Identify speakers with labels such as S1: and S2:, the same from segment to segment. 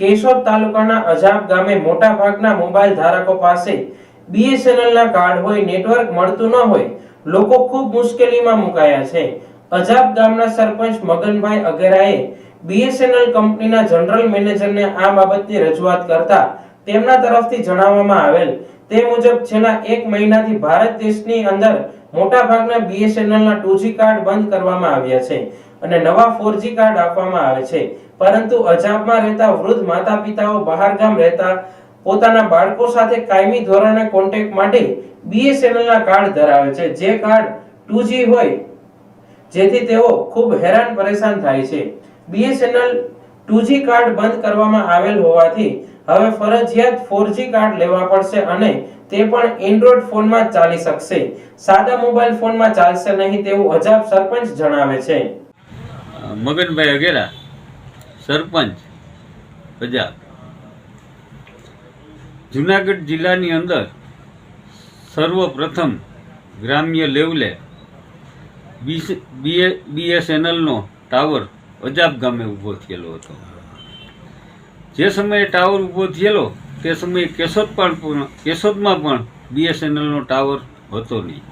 S1: કેશોદ તાલુકાના અજાબ ગામે મોટા ભાગના મોબાઈલ ધારકો પાસે BSNL ના કાર્ડ હોય નેટવર્ક મળતું ન હોય લોકો ખૂબ મુશ્કેલીમાં મુકાયા છે। અજાબ ગામના સરપંચ મગનભાઈ અગેરાએ BSNL કંપનીના જનરલ મેનેજરને આ બાબતની રજૂઆત કરતા તેમના તરફથી જણાવવામાં આવેલ તે મુજબ છેલ્લા 1 મહિનાથી ભારત દેશની અંદર મોટા ભાગના BSNL ના 2G કાર્ડ બંધ કરવામાં આવ્યા છે અને નવા 4G કાર્ડ આપવામાં આવે છે, પરંતુ અજાબમાં રહેતા વૃદ્ધ માતા-પિતાઓ બહાર ગામ રહેતા પોતાના બાળકો સાથે કાયમી ધોરણે કોન્ટેક્ટ માટે BSNL ના કાર્ડ ધરાવે છે, જે કાર્ડ 2G હોય જેથી તેઓ ખૂબ હેરાન પરેશાન થાય છે। BSNL 2G કાર્ડ બંધ કરવામાં આવેલ હોવાથી હવે ફરજિયાત 4G કાર્ડ લેવા પડશે અને તે પણ એન્ડ્રોઇડ ફોનમાં ચાલી શકશે, સાદા મોબાઈલ ફોનમાં ચાલશે નહીં તેવું અજાબ સરપંચ જણાવે છે।
S2: મગનભાઈ અગેરા, સરપંચ અજાબ। જુનાગઢ જિલ્લાની અંદર સર્વપ્રથમ ગ્રામ્ય લેવલે BSNLનો ટાવર અજાબ ગામે ઊભો થયેલો હતો। જે સમયે ટાવર ઊભો થયેલો તે સમયે કેશોદમાં પણ BSNLનો ટાવર હતો નહીં।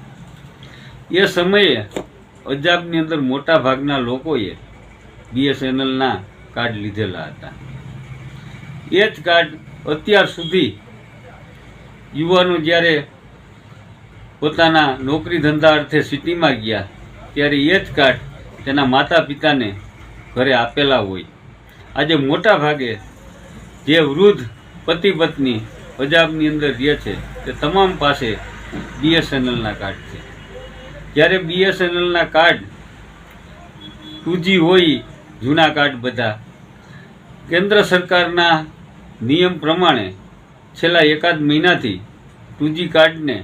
S2: એ સમયે અજાબની અંદર મોટા ભાગના લોકોએ BSNLના કાર્ડ લીધેલા હતા। એ જ કાર્ડ અત્યાર સુધી યુવાનો જ્યારે પોતાના નોકરી ધંધા અર્થે સિટીમાં ગયા ત્યારે એ જ કાર્ડ તેના માતા પિતાને ઘરે આપેલા હોય। આજે મોટા ભાગે જે વૃદ્ધ પતિ પત્ની અજાબની અંદર રહે છે તે તમામ પાસે BSNLના કાર્ડ છે। જ્યારે BSNLના કાર્ડ 2G હોય, જૂના કાર્ડ બધા કેન્દ્ર સરકારના નિયમ પ્રમાણે છેલ્લા 1 મહિનાથી 2G કાર્ડને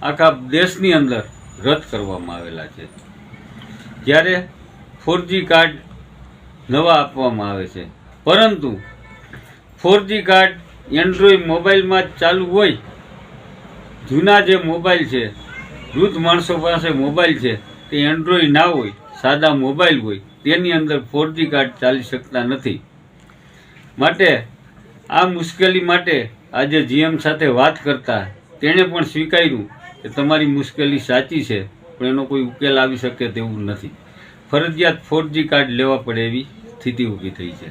S2: આખા દેશની અંદર રદ કરવામાં આવેલા છે, જ્યારે 4G કાર્ડ નવા આપવામાં આવે છે, પરંતુ 4G કાર્ડ એન્ડ્રોઇડ મોબાઈલમાં જ ચાલુ હોય। જૂના જે મોબાઈલ છે, વૃદ્ધ માણસો પાસે મોબાઈલ છે તે એન્ડ્રોઇડ ના હોય, સાદા મોબાઈલ હોય, તેની અંદર 4G કાર્ડ ચાલી શકતા નથી। માટે આ મુશ્કેલી માટે આજે GM સાથે વાત કરતા તેણે પણ સ્વીકાર્યું કે તમારી મુશ્કેલી સાચી છે, પણ એનો કોઈ ઉકેલ આવી શકે તેવું નથી। ફરજિયાત 4G કાર્ડ લેવા પડે એવી સ્થિતિ ઊભી થઈ છે।